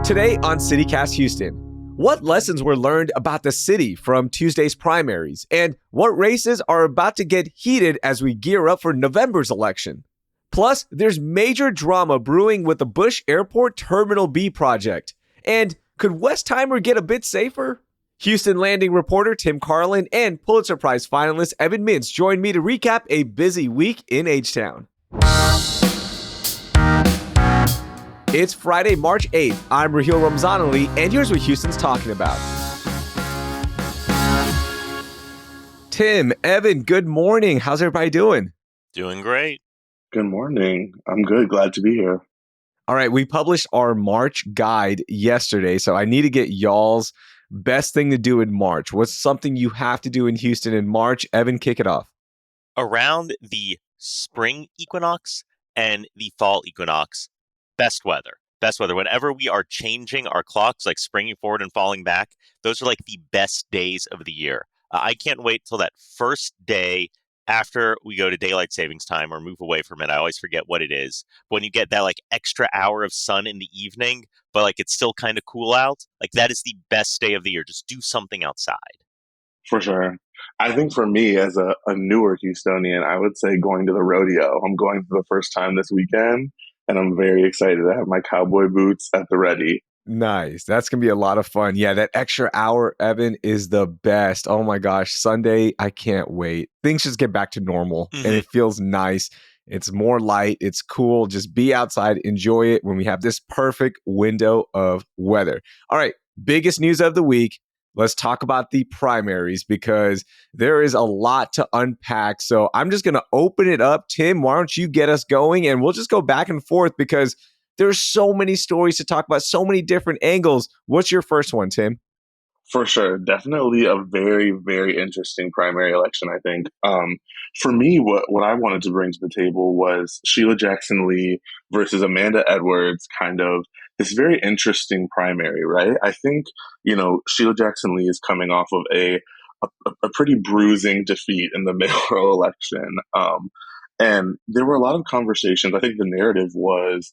Today on CityCast Houston, what lessons were learned about the city from Tuesday's primaries, and what races are about to get heated as we gear up for November's election? Plus, there's major drama brewing with the Bush Airport Terminal B project. And could Westheimer get a bit safer? Houston Landing reporter Tim Carlin and Pulitzer Prize finalist Evan Mintz join me to recap a busy week in H-Town. It's Friday, March 8th. I'm Raheel Ramzanali, and here's what Houston's talking about. Tim, Evan, good morning. How's everybody doing? Doing great. Good morning. I'm good. Glad to be here. All right, we published our March guide yesterday, so I need to get y'all's best thing to do in March. What's something you have to do in Houston in March? Evan, kick it off. Around the spring equinox and the fall equinox, best weather. Best weather. Whenever we are changing our clocks, like springing forward and falling back, those are like the best days of the year. I can't wait till that first day after we go to daylight savings time or move away from it. I always forget what it is. When you get that like extra hour of sun in the evening, but like it's still kind of cool out, like that is the best day of the year. Just do something outside. For sure. I think for me, as a newer Houstonian, I would say going to the rodeo. I'm going for the first time this weekend, and I'm very excited to have my cowboy boots at the ready. Nice. That's going to be a lot of fun. Yeah, that extra hour, Evan, is the best. Oh my gosh, Sunday, I can't wait. Things just get back to normal, and it feels nice. It's more light. It's cool. Just be outside, enjoy it when we have this perfect window of weather. All right, biggest news of the week. Let's talk about the primaries because there is a lot to unpack. So I'm just going to open it up. Tim, why don't you get us going? And we'll just go back and forth because there's so many stories to talk about, so many different angles. What's your first one, Tim? For sure. Definitely a very, very interesting primary election, I think. For me, what I wanted to bring to the table was Sheila Jackson Lee versus Amanda Edwards, kind of this very interesting primary, right? I think, Sheila Jackson Lee is coming off of a pretty bruising defeat in the mayoral election. And there were a lot of conversations. I think the narrative was,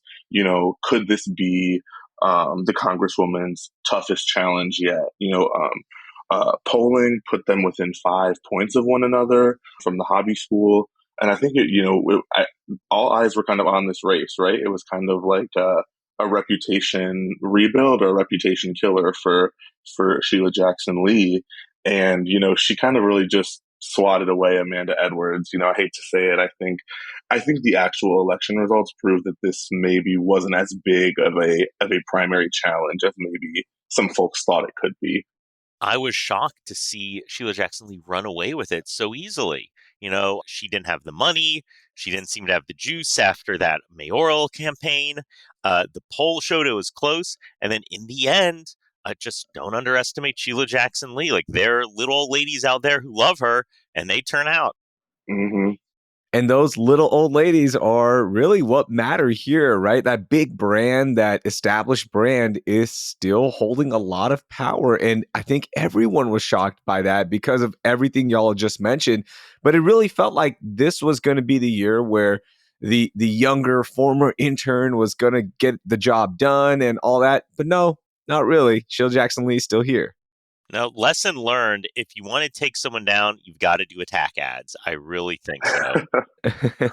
could this be the Congresswoman's toughest challenge yet? Polling put them within 5 points of one another from the hobby school. And I think, all eyes were kind of on this race, right? It was kind of like a reputation rebuild or a reputation killer for Sheila Jackson Lee. And, she kind of really just swatted away Amanda Edwards. I hate to say it. I think the actual election results prove that this maybe wasn't as big of a primary challenge as maybe some folks thought it could be. I was shocked to see Sheila Jackson Lee run away with it so easily. She didn't have the money. She didn't seem to have the juice after that mayoral campaign. The poll showed it was close. And then in the end, just don't underestimate Sheila Jackson Lee. Like, there are little old ladies out there who love her, and they turn out. Mm-hmm. And those little old ladies are really what matter here, right? That big brand, that established brand is still holding a lot of power. And I think everyone was shocked by that because of everything y'all just mentioned. But it really felt like this was going to be the year where the younger former intern was going to get the job done and all that. But no, not really. Sheila Jackson Lee is still here. Now, lesson learned, if you want to take someone down, you've got to do attack ads. I really think so.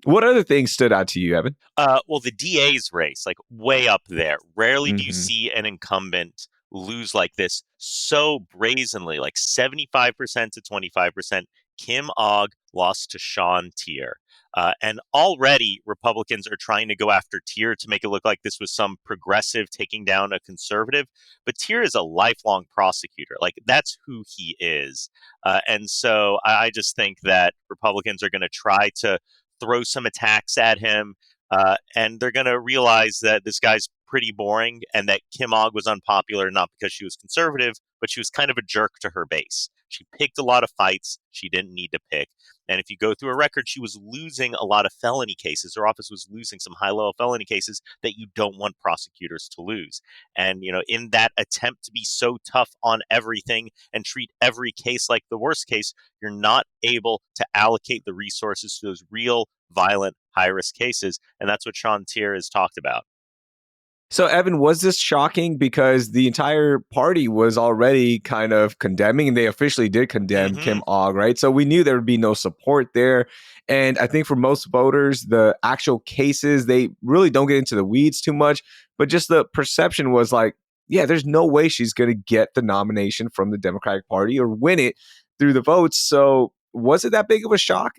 What other things stood out to you, Evan? Well, the DA's race, like way up there. Rarely do you see an incumbent lose like this so brazenly, like 75% to 25%. Kim Ogg lost to Sean Tier. And already Republicans are trying to go after Tier to make it look like this was some progressive taking down a conservative. But Tier is a lifelong prosecutor. Like, that's who he is. And so I just think that Republicans are going to try to throw some attacks at him. And they're going to realize that this guy's pretty boring and that Kim Ogg was unpopular, not because she was conservative, but she was kind of a jerk to her base. She picked a lot of fights she didn't need to pick. And if you go through her record, she was losing a lot of felony cases. Her office was losing some high-level felony cases that you don't want prosecutors to lose. And, in that attempt to be so tough on everything and treat every case like the worst case, you're not able to allocate the resources to those real, violent, high-risk cases. And that's what Sean Tier has talked about. So, Evan, was this shocking? Because the entire party was already kind of condemning, and they officially did condemn Mm-hmm. Kim Og, right? So we knew there would be no support there. And I think for most voters, the actual cases, they really don't get into the weeds too much, but just the perception was like, yeah, there's no way she's going to get the nomination from the Democratic Party or win it through the votes. So was it that big of a shock?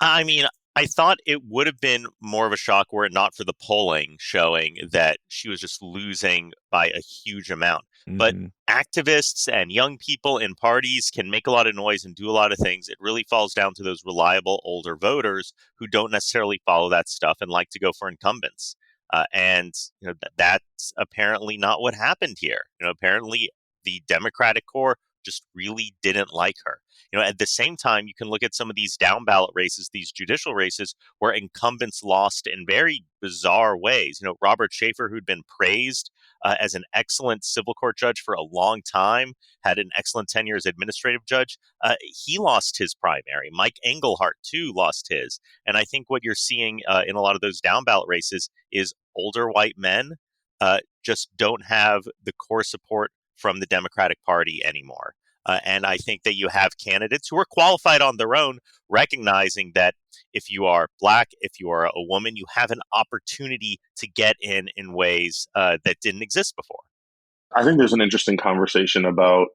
I mean, I thought it would have been more of a shock were it not for the polling showing that she was just losing by a huge amount. But Hmm. activists and young people in parties can make a lot of noise and do a lot of things. It really falls down to those reliable older voters who don't necessarily follow that stuff and like to go for incumbents. And that's apparently not what happened here. Apparently the Democratic core just really didn't like her. At the same time, you can look at some of these down ballot races, these judicial races, where incumbents lost in very bizarre ways. Robert Schaefer, who'd been praised as an excellent civil court judge for a long time, had an excellent tenure as administrative judge. He lost his primary. Mike Engelhart, too, lost his. And I think what you're seeing in a lot of those down ballot races is older white men just don't have the core support from the Democratic Party anymore. And I think that you have candidates who are qualified on their own, recognizing that if you are Black, if you are a woman, you have an opportunity to get in ways that didn't exist before. I think there's an interesting conversation about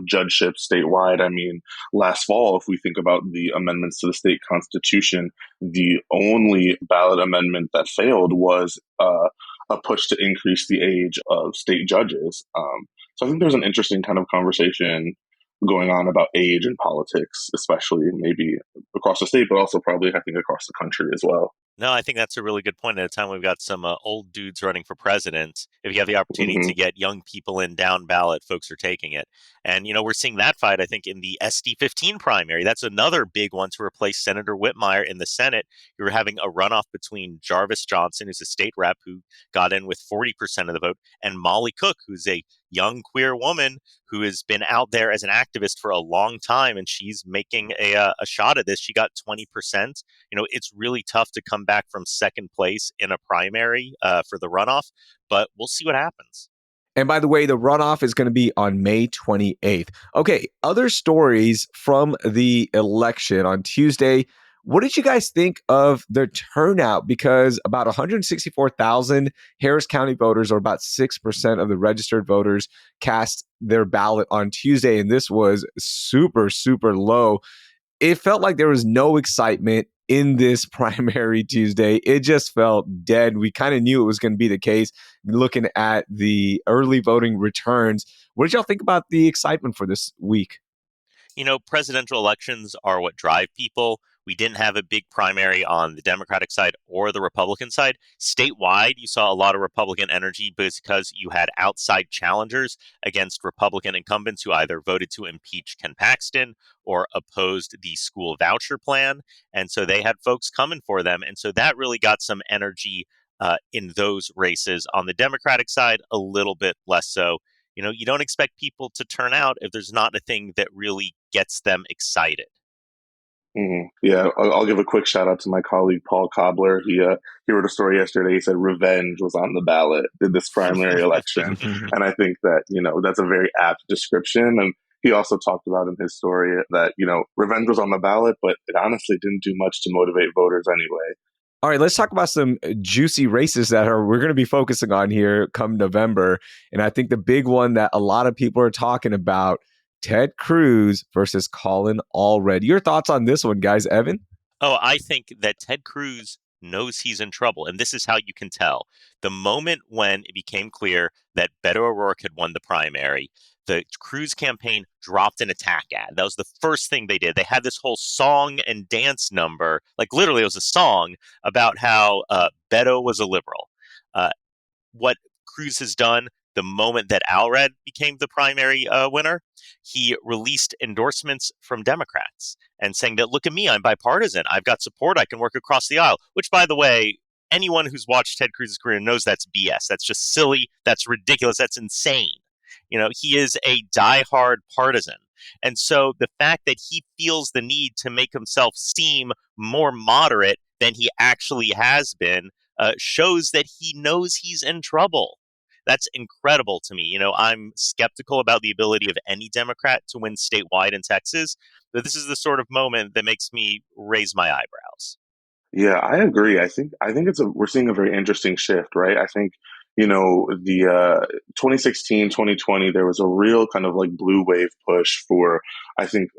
judgeship statewide. I mean, last fall, if we think about the amendments to the state constitution, the only ballot amendment that failed was a push to increase the age of state judges. So I think there's an interesting kind of conversation going on about age in politics, especially maybe across the state, but also probably I think across the country as well. No, I think that's a really good point. At a time we've got some old dudes running for president, if you have the opportunity Hmm. to get young people in down ballot, folks are taking it. And, we're seeing that fight, I think, in the SD15 primary. That's another big one to replace Senator Whitmire in the Senate. You're having a runoff between Jarvis Johnson, who's a state rep who got in with 40% of the vote, and Molly Cook, who's a young queer woman who has been out there as an activist for a long time, and she's making a shot at this. She got 20%. It's really tough to come back from second place in a primary for the runoff, but we'll see what happens. And by the way, the runoff is going to be on May 28th. Okay, other stories from the election on Tuesday. What did you guys think of the turnout? Because about 164,000 Harris County voters, or about 6% of the registered voters, cast their ballot on Tuesday. And this was super, super low. It felt like there was no excitement in this primary Tuesday. It just felt dead. We kind of knew it was going to be the case looking at the early voting returns. What did y'all think about the excitement for this week? Presidential elections are what drive people. We didn't have a big primary on the Democratic side or the Republican side. Statewide, you saw a lot of Republican energy because you had outside challengers against Republican incumbents who either voted to impeach Ken Paxton or opposed the school voucher plan. And so they had folks coming for them. And so that really got some energy in those races. On the Democratic side, a little bit less so. You don't expect people to turn out if there's not a thing that really gets them excited. Hmm. Yeah, I'll give a quick shout out to my colleague Paul Cobbler. He wrote a story yesterday. He said revenge was on the ballot in this primary election, and I think that that's a very apt description. And he also talked about in his story that revenge was on the ballot, but it honestly didn't do much to motivate voters anyway. All right, let's talk about some juicy races that we're going to be focusing on here come November. And I think the big one that a lot of people are talking about, Ted Cruz versus Colin Allred. Your thoughts on this one, guys? Evan? Oh, I think that Ted Cruz knows he's in trouble. And this is how you can tell. The moment when it became clear that Beto O'Rourke had won the primary, the Cruz campaign dropped an attack ad. That was the first thing they did. They had this whole song and dance number, like literally it was a song about how Beto was a liberal. What Cruz has done the moment that Allred became the primary winner, he released endorsements from Democrats and saying that, look at me, I'm bipartisan. I've got support. I can work across the aisle, which, by the way, anyone who's watched Ted Cruz's career knows that's BS. That's just silly. That's ridiculous. That's insane. He is a diehard partisan. And so the fact that he feels the need to make himself seem more moderate than he actually has been shows that he knows he's in trouble. That's incredible to me. I'm skeptical about the ability of any Democrat to win statewide in Texas, but this is the sort of moment that makes me raise my eyebrows. Yeah, I agree. I think we're seeing a very interesting shift, right? I think, the 2016, 2020, there was a real kind of like blue wave push for, I think,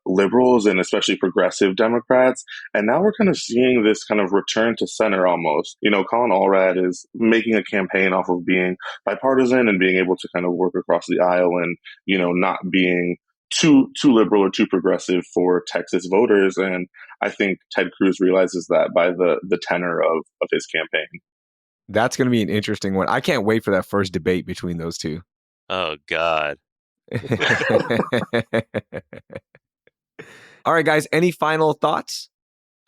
liberals and especially progressive Democrats. And now we're kind of seeing this kind of return to center almost. Colin Allred is making a campaign off of being bipartisan and being able to kind of work across the aisle and, not being too liberal or too progressive for Texas voters. And I think Ted Cruz realizes that by the tenor of his campaign. That's going to be an interesting one. I can't wait for that first debate between those two. Oh, God. All right, guys, any final thoughts?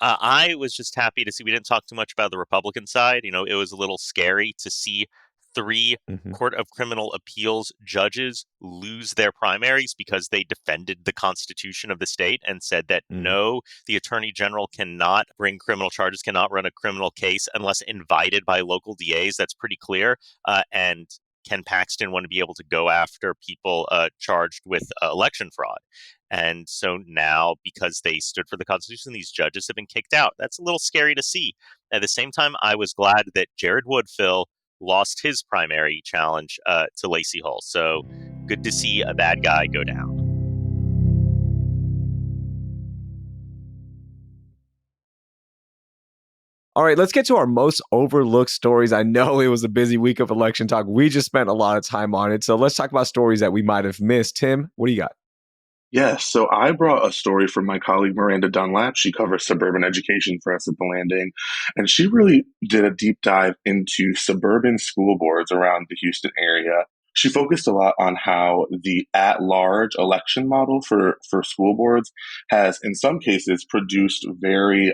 I was just happy to see we didn't talk too much about the Republican side. It was a little scary to see 3 Court of Criminal Appeals judges lose their primaries because they defended the Constitution of the state and said that no, the Attorney General cannot bring criminal charges, cannot run a criminal case unless invited by local DAs. That's pretty clear. And Ken Paxton wanted to be able to go after people charged with election fraud. And so now, because they stood for the Constitution, these judges have been kicked out. That's a little scary to see. At the same time, I was glad that Jared Woodfill lost his primary challenge to Lacey Hull. So good to see a bad guy go down. All right, let's get to our most overlooked stories. I know it was a busy week of election talk. We just spent a lot of time on it. So let's talk about stories that we might have missed. Tim, what do you got? Yes, so I brought a story from my colleague Miranda Dunlap. She covers suburban education for us at The Landing, and she really did a deep dive into suburban school boards around the Houston area. She focused a lot on how the at-large election model for school boards has, in some cases, produced very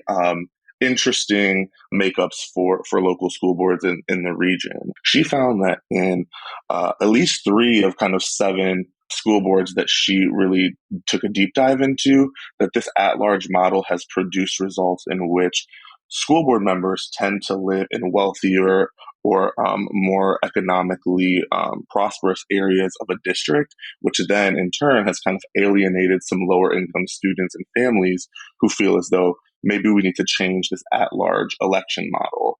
interesting makeups for local school boards in the region. She found that in at least 3 of kind of 7 school boards that she really took a deep dive into, that this at-large model has produced results in which school board members tend to live in wealthier or more economically prosperous areas of a district, which then in turn has kind of alienated some lower income students and families who feel as though maybe we need to change this at-large election model.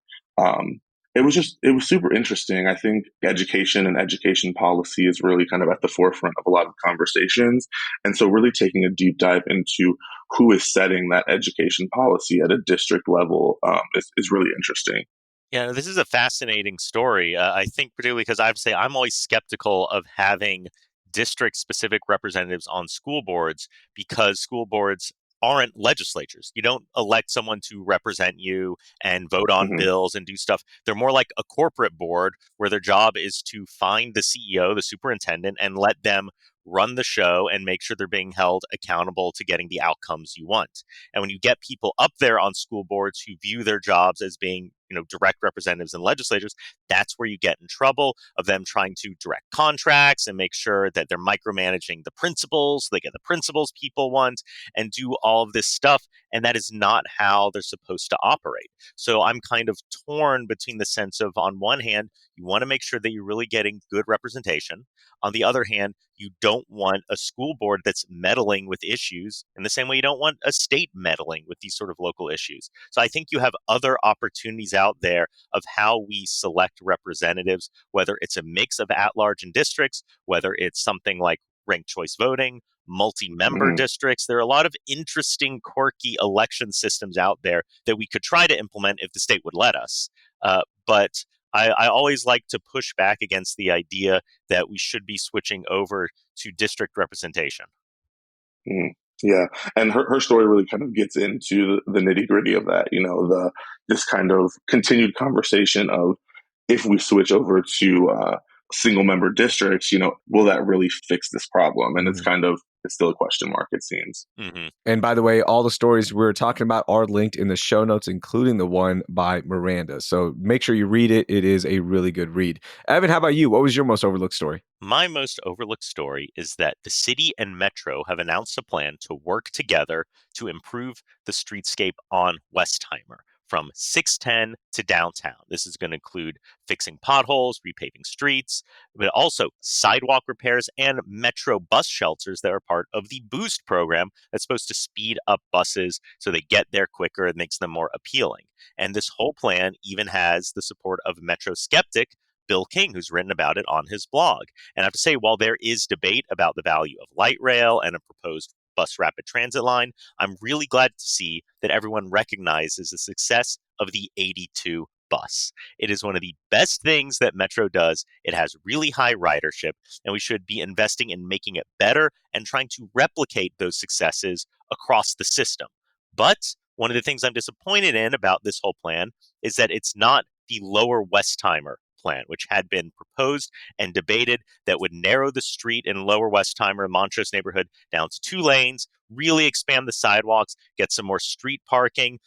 It was super interesting. I think education and education policy is really kind of at the forefront of a lot of conversations. And so really taking a deep dive into who is setting that education policy at a district level is really interesting. Yeah, this is a fascinating story. I think particularly because I'm always skeptical of having district-specific representatives on school boards because school boards aren't legislatures. You don't elect someone to represent you and vote on bills and do stuff. They're more like a corporate board where their job is to find the CEO, the superintendent, and let them run the show and make sure they're being held accountable to getting the outcomes you want. And when you get people up there on school boards who view their jobs as being, direct representatives and legislators, that's where you get in trouble of them trying to direct contracts and make sure that they're micromanaging the principals, they get the principals people want, and do all of this stuff. And that is not how they're supposed to operate. So I'm kind of torn between the sense of, on one hand, you want to make sure that you're really getting good representation. On the other hand, you don't want a school board that's meddling with issues in the same way you don't want a state meddling with these sort of local issues. So I think you have other opportunities out there of how we select representatives, whether it's a mix of at-large and districts, whether it's something like ranked choice voting, multi-member districts. There are a lot of interesting, quirky election systems out there that we could try to implement if the state would let us. But I always like to push back against the idea that we should be switching over to district representation. Yeah, and her story really kind of gets into the nitty gritty of that. This kind of continued conversation of, if we switch over to single member districts, will that really fix this problem? And it's still a question mark, it seems. And by the way, all the stories we're talking about are linked in the show notes, including the one by Miranda. So make sure you read it. It is a really good read. Evan, how about you? What was your most overlooked story? My most overlooked story is that the city and Metro have announced a plan to work together to improve the streetscape on Westheimer. from 610 to downtown. This is going to include fixing potholes, repaving streets, but also sidewalk repairs and metro bus shelters that are part of the Boost program that's supposed to speed up buses so they get there quicker and makes them more appealing. And this whole plan even has the support of Metro skeptic Bill King, who's written about it on his blog. And I have to say, while there is debate about the value of light rail and a proposed bus rapid transit line, I'm really glad to see that everyone recognizes the success of the 82 bus. It is one of the best things that Metro does. It has really high ridership, and we should be investing in making it better and trying to replicate those successes across the system. But one of the things I'm disappointed in about this whole plan is that it's not the lower Westheimer plan, which had been proposed and debated, that would narrow the street in Lower Westheimer, Montrose neighborhood, down to 2 lanes, really expand the sidewalks, get some more street parking,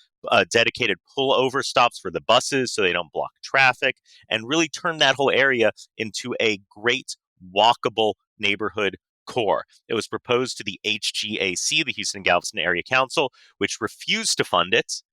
dedicated pullover stops for the buses so they don't block traffic, and really turn that whole area into a great walkable neighborhood core. It was proposed to the HGAC, the Houston Galveston Area Council, which refused to fund it.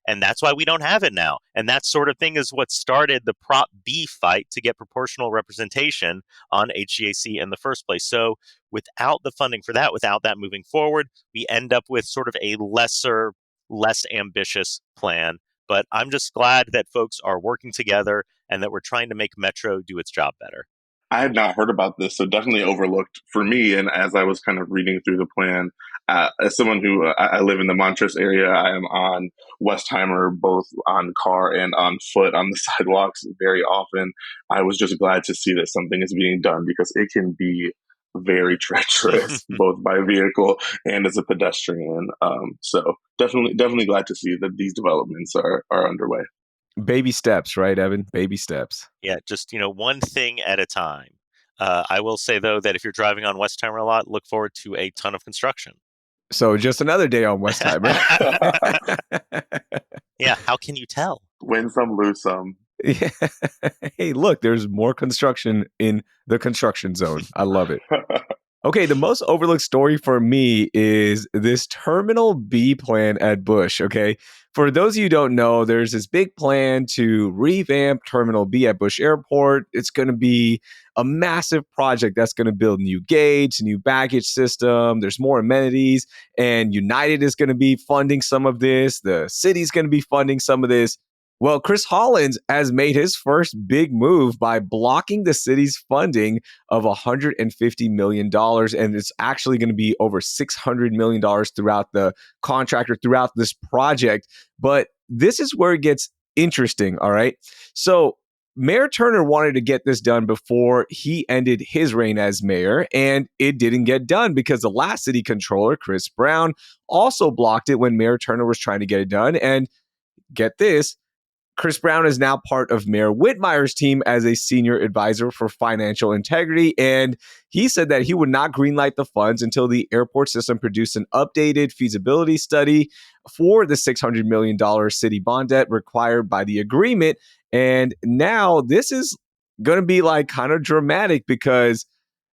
And that's why we don't have it now. And that sort of thing is what started the Prop B fight to get proportional representation on HGAC in the first place. So without the funding for that, without that moving forward, we end up with sort of a lesser, less ambitious plan. But I'm just glad that folks are working together and that we're trying to make Metro do its job better. I had not heard about this, so definitely overlooked for me. And as I was kind of reading through the plan, as someone who I live in the Montrose area, I am on Westheimer, both on car and on foot on the sidewalks very often. I was just glad to see that something is being done because it can be very treacherous, both by vehicle and as a pedestrian. So definitely glad to see that these developments are underway. Baby steps, right, Evan? Baby steps. Yeah, just, one thing at a time. I will say, though, that if you're driving on Westheimer a lot, look forward to a ton of construction. So just another day on Westheimer. Yeah, how can you tell? Win some, lose some. Yeah. Hey, look, there's more construction in the construction zone. I love it. Okay, the most overlooked story for me is this Terminal B plan at Bush, okay? For those of you who don't know, there's this big plan to revamp Terminal B at Bush Airport. It's going to be a massive project that's going to build new gates, new baggage system. There's more amenities, and United is going to be funding some of this. The city's going to be funding some of this. Well, Chris Hollins has made his first big move by blocking the city's funding of $150 million. And it's actually going to be over $600 million throughout the contract or throughout this project. But this is where it gets interesting, all right? So Mayor Turner wanted to get this done before he ended his reign as mayor, and it didn't get done because the last city controller, Chris Brown, also blocked it when Mayor Turner was trying to get it done. And get this, Chris Brown is now part of Mayor Whitmire's team as a senior advisor for financial integrity. And he said that he would not greenlight the funds until the airport system produced an updated feasibility study for the $600 million city bond debt required by the agreement. And now this is going to be like kind of dramatic because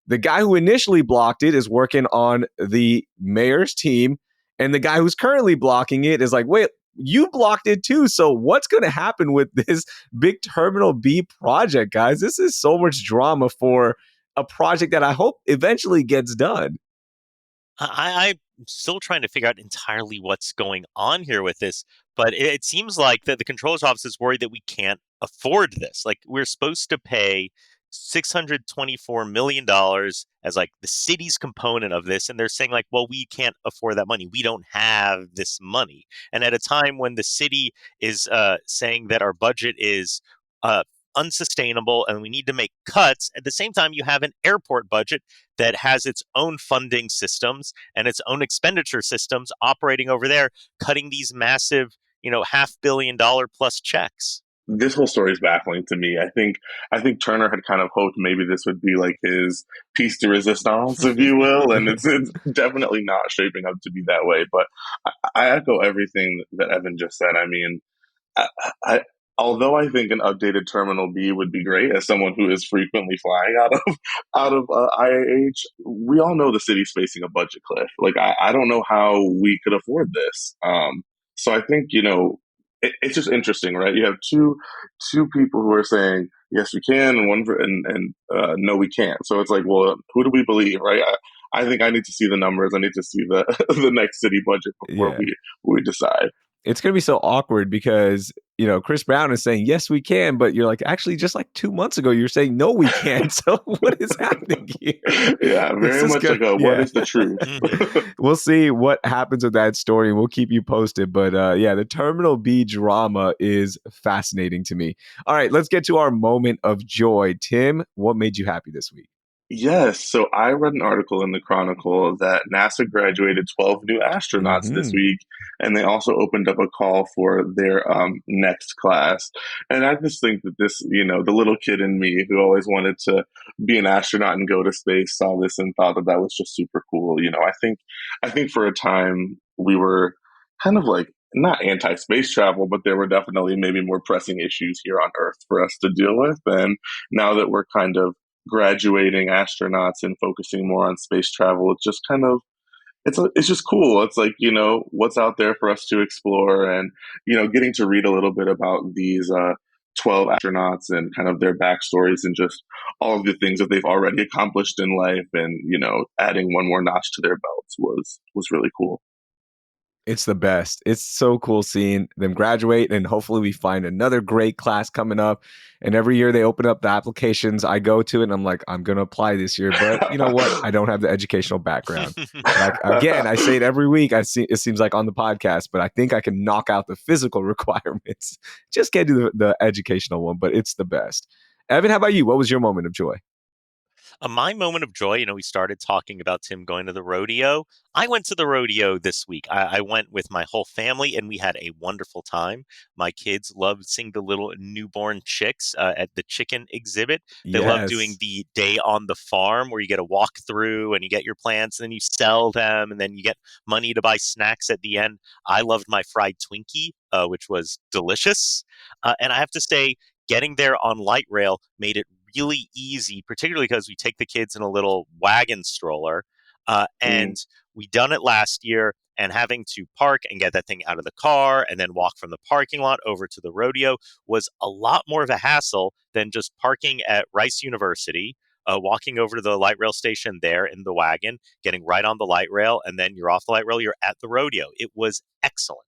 the guy who initially blocked it is working on the mayor's team. And the guy who's currently blocking it is like, wait, you blocked it too. So what's going to happen with this big Terminal B project, guys? This is so much drama for a project that I hope eventually gets done. I'm still trying to figure out entirely what's going on here with this, but it seems like that the controller's office is worried that we can't afford this. Like, we're supposed to pay $624 million as like the city's component of this. And they're saying like, well, we can't afford that money. We don't have this money. And at a time when the city is saying that our budget is unsustainable and we need to make cuts, at the same time, you have an airport budget that has its own funding systems and its own expenditure systems operating over there, cutting these massive, $500 million plus checks. This whole story is baffling to me. I think Turner had kind of hoped maybe this would be like his piece de resistance, if you will, and it's definitely not shaping up to be that way. But I echo everything that Evan just said. I mean, although I think an updated Terminal B would be great, as someone who is frequently flying out of IAH, we all know the city's facing a budget cliff. Like I don't know how we could afford this. So I think it's just interesting, right? You have two people who are saying yes we can, and no we can't. So it's like, well, who do we believe, right? I think I need to see the numbers. I need to see the the next city budget before Yeah. we decide. It's going to be so awkward because, Chris Brown is saying, yes, we can. But you're like, actually, just like 2 months ago, you're saying, no, we can't. So what is happening here? Yeah, very much like what is the truth? We'll see what happens with that story, and we'll keep you posted. But the Terminal B drama is fascinating to me. All right, let's get to our moment of joy. Tim, what made you happy this week? Yes. So I read an article in the Chronicle that NASA graduated 12 new astronauts this week, and they also opened up a call for their next class. And I just think that this, the little kid in me who always wanted to be an astronaut and go to space saw this and thought that that was just super cool. I think for a time we were kind of like not anti-space travel, but there were definitely maybe more pressing issues here on Earth for us to deal with. And now that we're kind of graduating astronauts and focusing more on space travel, it's just kind of it's just cool. It's like, what's out there for us to explore, and getting to read a little bit about these 12 astronauts and kind of their backstories and just all of the things that they've already accomplished in life, and adding one more notch to their belts was really cool. It's the best. It's so cool seeing them graduate, and hopefully we find another great class coming up. And every year they open up the applications, I go to it and I'm like, I'm going to apply this year. But you know what? I don't have the educational background. Again, I say it every week. It seems like on the podcast, but I think I can knock out the physical requirements. Just can't do the educational one, but it's the best. Evan, how about you? What was your moment of joy? My moment of joy, we started talking about Tim going to the rodeo. I went to the rodeo this week. I went with my whole family, and we had a wonderful time. My kids loved seeing the little newborn chicks at the chicken exhibit. They love doing the day on the farm where you get to walk through and you get your plants and then you sell them and then you get money to buy snacks at the end. I loved my fried Twinkie, which was delicious. And I have to say, getting there on light rail made it really easy, particularly because we take the kids in a little wagon stroller. And we done it last year, and having to park and get that thing out of the car and then walk from the parking lot over to the rodeo was a lot more of a hassle than just parking at Rice University, walking over to the light rail station there in the wagon, getting right on the light rail, and then you're off the light rail, you're at the rodeo. It was excellent.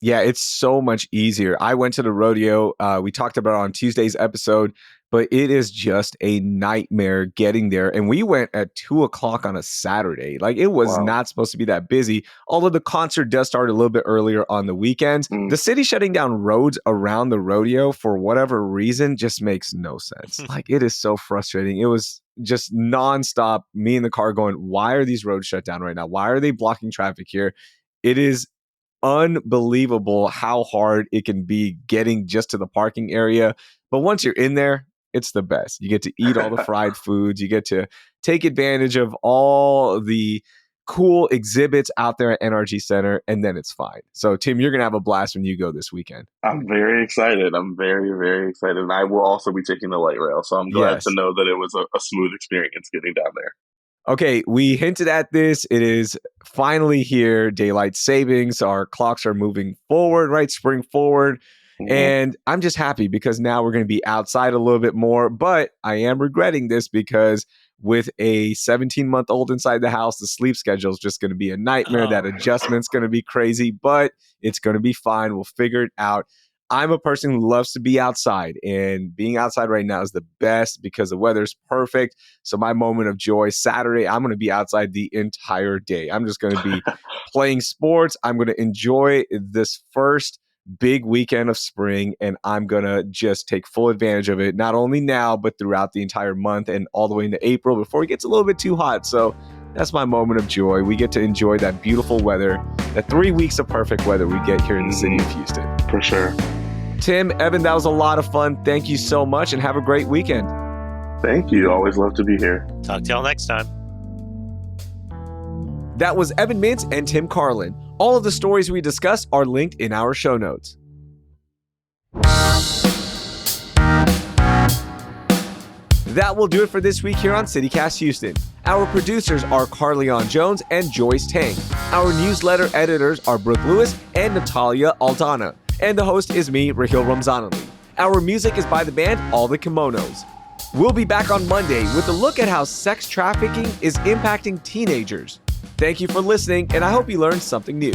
Yeah, it's so much easier. I went to the rodeo. We talked about it on Tuesday's episode, but it is just a nightmare getting there. And we went at 2:00 on a Saturday. Like, it was not supposed to be that busy. Although the concert does start a little bit earlier on the weekends. The city shutting down roads around the rodeo for whatever reason just makes no sense. Like, it is so frustrating. It was just nonstop, me in the car going, why are these roads shut down right now? Why are they blocking traffic here? It is unbelievable how hard it can be getting just to the parking area. But once you're in there, it's the best. You get to eat all the fried foods. You get to take advantage of all the cool exhibits out there at NRG Center, and then it's fine. So, Tim, you're going to have a blast when you go this weekend. I'm very excited. I'm very, very excited. And I will also be taking the light rail. So I'm glad to know that it was a smooth experience getting down there. Okay, we hinted at this. It is finally here. Daylight savings. Our clocks are moving forward, right? Spring forward. And I'm just happy because now we're going to be outside a little bit more. But I am regretting this because with a 17-month-old inside the house, the sleep schedule is just going to be a nightmare. That adjustment's going to be crazy, but it's going to be fine. We'll figure it out. I'm a person who loves to be outside, and being outside right now is the best because the weather's perfect. So my moment of joy, Saturday, I'm going to be outside the entire day. I'm just going to be playing sports. I'm going to enjoy this first big weekend of spring, and I'm going to just take full advantage of it, not only now, but throughout the entire month and all the way into April before it gets a little bit too hot. So that's my moment of joy. We get to enjoy that beautiful weather, that 3 weeks of perfect weather we get here in the city of Houston. For sure. Tim, Evan, that was a lot of fun. Thank you so much, and have a great weekend. Thank you. Always love to be here. Talk to y'all next time. That was Evan Mintz and Tim Carlin. All of the stories we discussed are linked in our show notes. That will do it for this week here on CityCast Houston. Our producers are Carlin Jones and Joyce Tang. Our newsletter editors are Brooke Lewis and Natalia Aldana. And the host is me, Raheel Ramzanali. Our music is by the band All the Kimonos. We'll be back on Monday with a look at how sex trafficking is impacting teenagers. Thank you for listening, and I hope you learned something new.